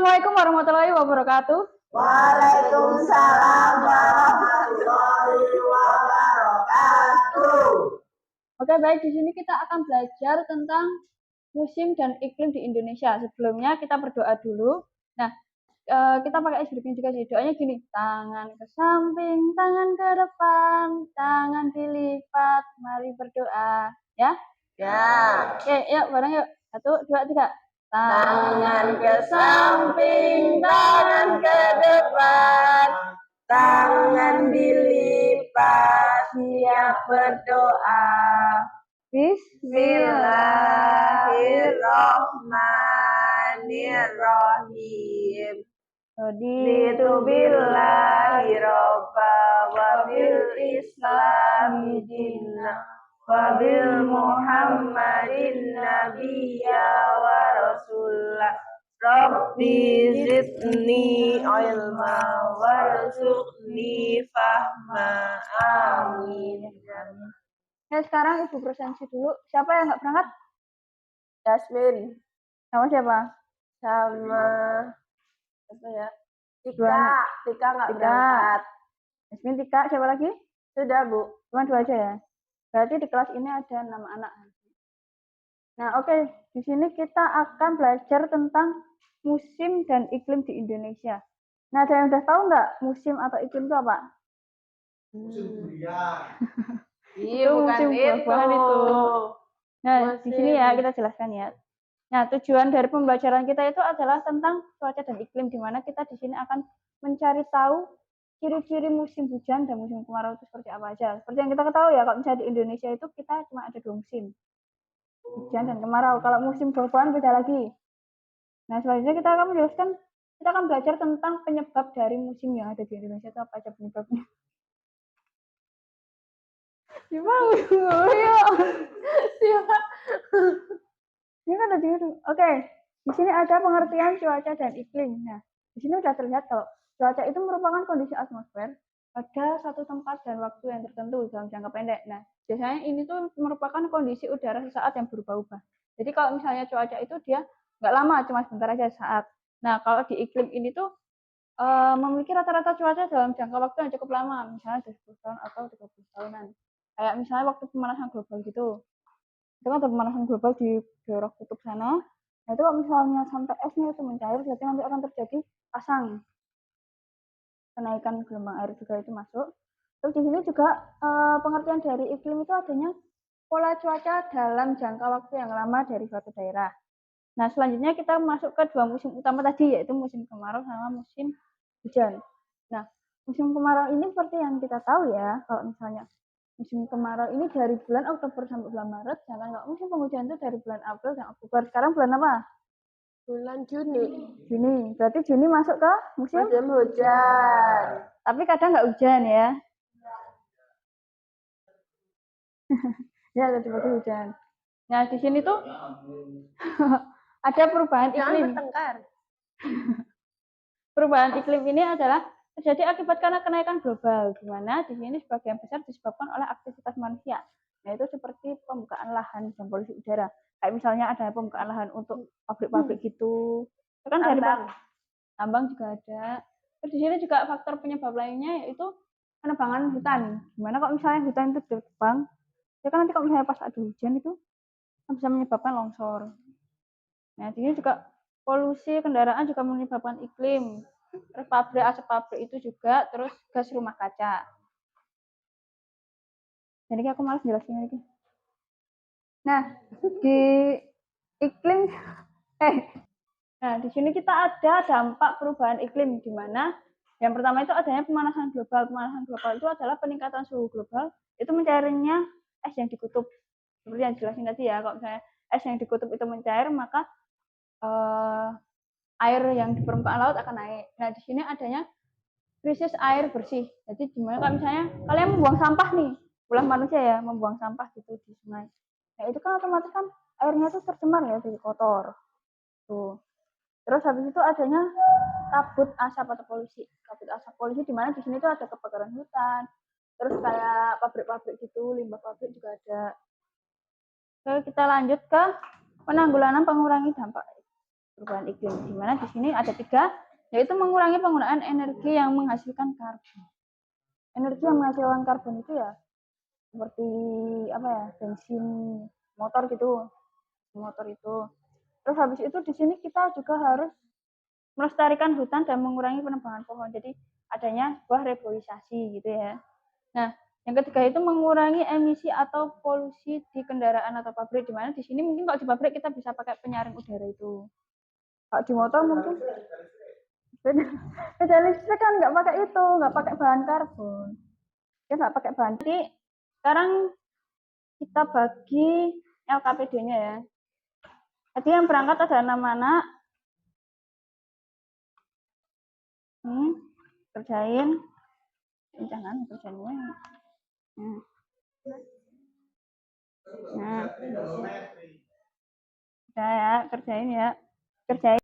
Assalamualaikum warahmatullahi wabarakatuh. Waalaikumsalam warahmatullahi wabarakatuh. Oke, baik. Di sini kita akan belajar tentang musim dan iklim di Indonesia. Sebelumnya kita berdoa dulu. Nah, kita pakai icebreaking juga sih. Doanya gini, tangan ke samping, tangan ke depan, tangan dilipat, mari berdoa. Ya? Ya. Oke, yuk bareng yuk. 1, 2, 3. Tangan ke samping, tangan ke depan, tangan dilipat, siap berdoa. Bismillahirrahmanirrahim. Raditu billahi robba wa bil islami dinna wa bil muhammadin nabiyya wa rasulah. Rabbi zidni ilma warzuqni fahma. Amin. Nah, sekarang Ibu presentasi dulu. Siapa yang nggak berangkat? Yasmin. Sama siapa? Sama apa ya? Tika nggak berangkat. Yasmin, Tika, siapa lagi? Sudah, Bu. Cuma 2 aja ya. Berarti di kelas ini ada 6 anak. Nah, oke. Di sini kita akan belajar tentang musim dan iklim di Indonesia. Nah, ada yang udah tahu nggak musim atau iklim itu apa? Musim durian. Itu musim buah-buahan itu. Nah, di sini ya kita jelaskan ya. Nah, tujuan dari pembelajaran kita itu adalah tentang cuaca dan iklim, di mana kita di sini akan mencari tahu ciri-ciri musim hujan dan musim kemarau itu seperti apa aja. Seperti yang kita ketahui ya, kalau misalnya di Indonesia itu kita cuma ada 2 musim, hujan dan kemarau. Kalau musim buah-buahan beda lagi. Nah, selanjutnya kita akan belajar tentang penyebab dari musim yang ada di Indonesia itu apa aja penyebabnya. Gimana? Ini kan tadi itu. Oke, di sini ada pengertian cuaca dan iklim. Nah, di sini sudah terlihat kalau cuaca itu merupakan kondisi atmosfer pada satu tempat dan waktu yang tertentu dalam jangka pendek. Nah, biasanya ini tuh merupakan kondisi udara sesaat yang berubah-ubah. Jadi kalau misalnya cuaca itu dia nggak lama, cuma sebentar aja saat. Nah, kalau di iklim ini tuh memiliki rata-rata cuaca dalam jangka waktu yang cukup lama, misalnya 20 tahun atau 30 tahunan. Kayak misalnya waktu pemanasan global gitu. Itu kan ada pemanasan global di daerah kutub sana. Nah, itu kalau misalnya sampai esnya itu mencair, berarti nanti akan terjadi pasang. Kenaikan gelombang air juga itu masuk. Terus di sini juga pengertian dari iklim itu adanya pola cuaca dalam jangka waktu yang lama dari suatu daerah. Nah, selanjutnya kita masuk ke 2 musim utama tadi, yaitu musim kemarau sama musim hujan. Nah, musim kemarau ini seperti yang kita tahu ya, kalau misalnya musim kemarau ini dari bulan Oktober sampai bulan Maret, sedangkan kalau musim penghujan itu dari bulan April dan Oktober. Sekarang bulan apa? Bulan Juni. Juni. Berarti Juni masuk ke musim hujan. Tapi kadang nggak hujan ya. Ya, tiba-tiba hujan. Nah, di sini tuh ada perubahan iklim. Perubahan iklim ini adalah terjadi akibat karena kenaikan global, di mana di sini sebagian besar disebabkan oleh aktivitas manusia. Nah, itu seperti pembukaan lahan dan polusi udara. Kayak misalnya ada pembukaan lahan untuk pabrik-pabrik gitu. Itu kan dari tambang juga ada. Terus di sini juga faktor penyebab lainnya yaitu penebangan hutan. Gimana kalau misalnya hutan itu ditebang, ya kan nanti kalau misalnya pas ada hujan itu bisa menyebabkan longsor. Nah, di sini juga polusi kendaraan juga menyebabkan iklim. Terus asap pabrik itu juga, terus gas rumah kaca. Jadi aku malas jelasin lagi. Nah, di iklim nah di sini kita ada dampak perubahan iklim, di mana yang pertama itu adanya pemanasan global. Pemanasan global itu adalah peningkatan suhu global, itu mencairnya es yang di kutub. Seperti yang jelasin tadi ya, kalau misalnya es yang di kutub itu mencair, maka air yang di permukaan laut akan naik. Nah, di sini adanya krisis air bersih. Jadi gimana kalau misalnya kalian membuang sampah nih, ulah manusia ya, membuang sampah gitu di sungai. Nah, itu kan otomatis kan airnya tuh tercemar ya, jadi kotor. Tuh. Terus habis itu adanya kabut asap atau polusi. Kabut asap polusi di mana di sini tuh ada kebakaran hutan. Terus kayak pabrik-pabrik gitu, limbah pabrik juga ada. Oke, kita lanjut ke penanggulangan pengurangi dampak perubahan iklim. Di mana di sini ada 3, yaitu mengurangi penggunaan energi yang menghasilkan karbon. Energi yang menghasilkan karbon itu ya seperti apa ya, bensin motor gitu, motor itu. Terus habis itu di sini kita juga harus melestarikan hutan dan mengurangi penebangan pohon. Jadi adanya sebuah reboisasi gitu ya. Nah, yang ketiga itu mengurangi emisi atau polusi di kendaraan atau pabrik. Di mana di sini mungkin kalau di pabrik kita bisa pakai penyaring udara itu. Kalau di motor mungkin sepeda listrik kan nggak pakai itu, nggak pakai bahan karbon. Dia nggak pakai bahan. Jadi sekarang kita bagi LKPD-nya ya. Jadi yang berangkat ada 6 anak. Kerjain. Jangan kerjainnya. Nah. Udah ya, kerjain ya. Kerjain.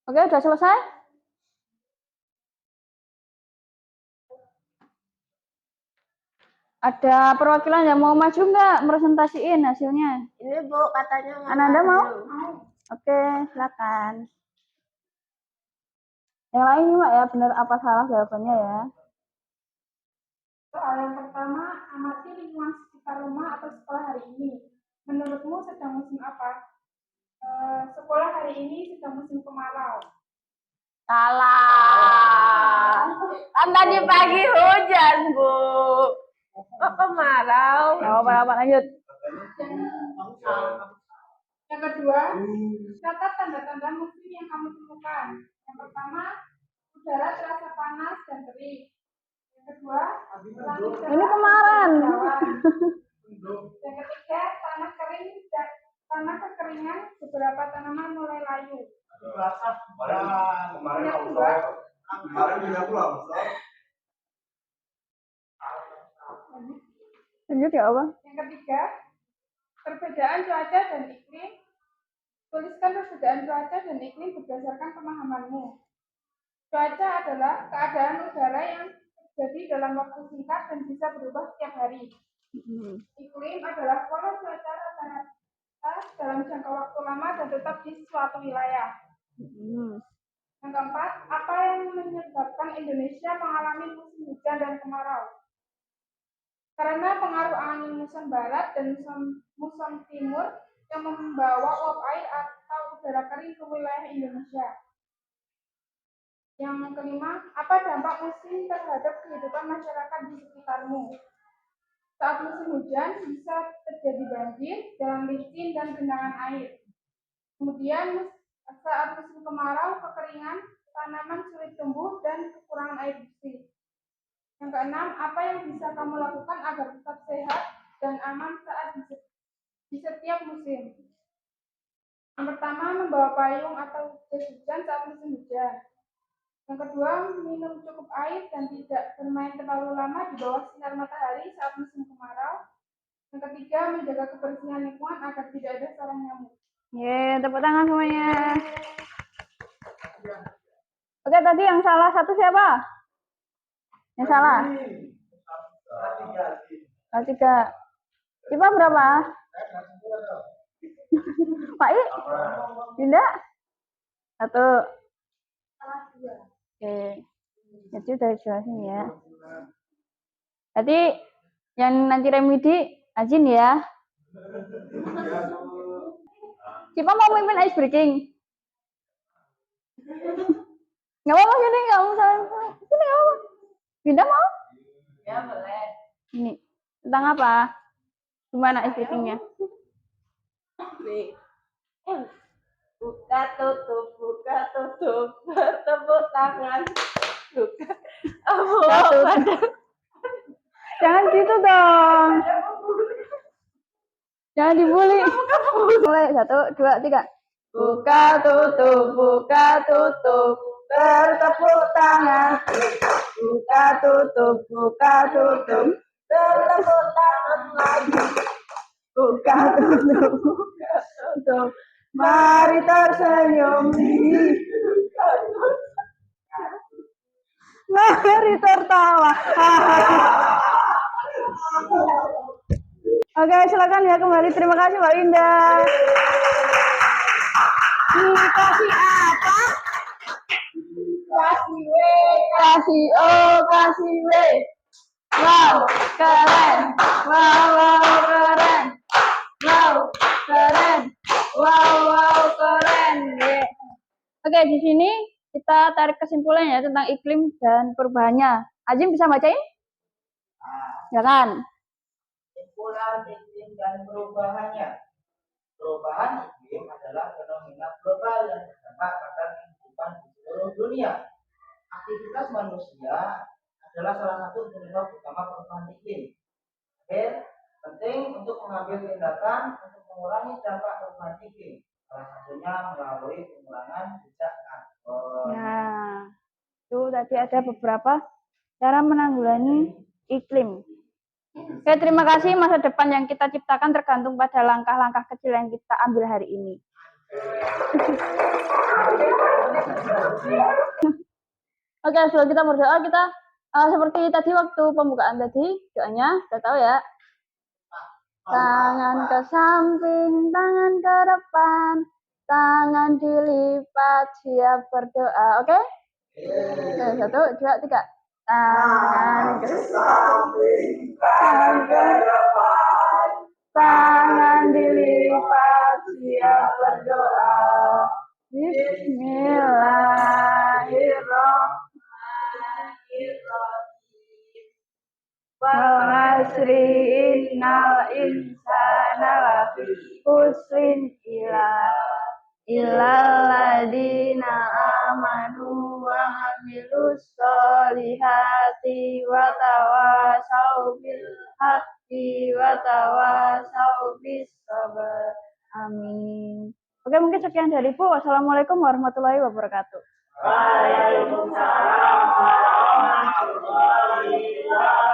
Oke, udah selesai? Ada perwakilan yang mau maju nggak presentasiin hasilnya? Ini Bu, katanya mau. Ananda mau? Oke, silakan. Yang lain nih, Mak ya, benar apa salah jawabannya ya. Soal yang pertama, amati lingkungan sekitar rumah atau sekolah hari ini. Menurutmu sedang musim apa? Sekolah hari ini sedang musim kemarau. Salah. Kan tadi pagi hujan, Bu. Kok kemarau? Apa lanjut. Yang kedua, catat tanda-tanda musim yang kamu temukan. Yang pertama, udara terasa panas dan terik. Yang kedua, langit cerah. Ini kemarin. Yang ketiga, tanah kering dan tanah kekeringan, beberapa tanaman mulai layu. Yang kedua, lanjut ya apa? Yang ketiga, perbedaan cuaca dan iklim. Tuliskan perbedaan cuaca dan iklim berdasarkan pemahamanmu. Cuaca adalah keadaan udara yang terjadi dalam waktu singkat dan bisa berubah setiap hari. Iklim adalah pola cuaca rata-rata dalam jangka waktu lama dan tetap di suatu wilayah. Yang keempat, apa yang menyebabkan Indonesia mengalami musim hujan dan kemarau? Karena pengaruh angin muson barat dan muson timur yang membawa uap air atau udara kering ke wilayah Indonesia. Yang kelima, apa dampak musim terhadap kehidupan masyarakat di sekitarmu? Saat musim hujan bisa terjadi banjir, jalan licin, dan genangan air. Kemudian saat musim kemarau, kekeringan, tanaman sulit tumbuh dan kekurangan air bersih. Yang keenam, apa yang bisa kamu lakukan agar tetap sehat dan aman saat di setiap musim? Yang pertama, membawa payung atau jas hujan saat musim hujan. Yang kedua, minum cukup air dan tidak bermain terlalu lama di bawah sinar matahari saat musim kemarau. Yang ketiga, menjaga kebersihan lingkungan agar tidak ada sarang nyamuk. Yeay, tepuk tangan semuanya. Oke, tadi yang salah satu siapa? Yang salah? Tiga. Coba berapa? Pak I? Dinda? Satu. Oke. Jadi udah jelasin ya. Tadi yang nanti remedi Ajin ya. Cipa mau mimpin ice breaking? Nggak apa-apa sini, nggak usah. Sini nggak apa-apa. Dinda mau? Ya boleh. Ini tentang apa? Gimana ice breakingnya? Nih. Buka tutup, bertepuk tangan. Buka. Satu. Jangan gitu dong. Jangan dibully. Mulai 1, 2, 3. Buka tutup, bertepuk tangan. Buka tutup, Bertepuk tangan lagi. buka tutup. Mari tersenyum, mari tertawa. Oke, silakan ya kembali. Terima kasih Mbak Indah. Dikasih apa? Kasih W. Kasih O, kasih W. Wow, keren. Wow, keren. Wow, keren. Wow, keren. Yeah. Oke, di sini kita tarik kesimpulan ya tentang iklim dan perubahannya. Ajim bisa bacain? Ya kan? Kesimpulan iklim dan perubahannya. Perubahan iklim adalah fenomena global yang berdampak pada kehidupan di seluruh dunia. Aktivitas manusia adalah salah satu penyebab utama perubahan iklim. Akhir, penting untuk mengambil tindakan untuk mengurangi dampak perubahan iklim. Salah satunya melalui pengurangan jejak karbon. Nah, itu tadi ada beberapa cara menanggulangi iklim. Oke, terima kasih. Masa depan yang kita ciptakan tergantung pada langkah-langkah kecil yang kita ambil hari ini. Oke, sebelum kita berdoa, kita seperti tadi waktu pembukaan tadi, doanya, sudah tahu ya. Tangan ke samping, tangan ke depan, tangan dilipat, siap berdoa. Oke? Oke, 1, 2, 3. Tangan ke samping, tangan ke depan, tangan dilipat, siap berdoa. Bismillahirrahmanirrahim. Wal asri innal insana lafi khusrin illal ladzina amanu wa amilus solihati wa tawasau bil haqqi wa tawasau bis sabr. Amin. Oke, mungkin sekian dari Bu. Wassalamualaikum warahmatullahi wabarakatuh. Waalaikumsalam warahmatullahi wabarakatuh.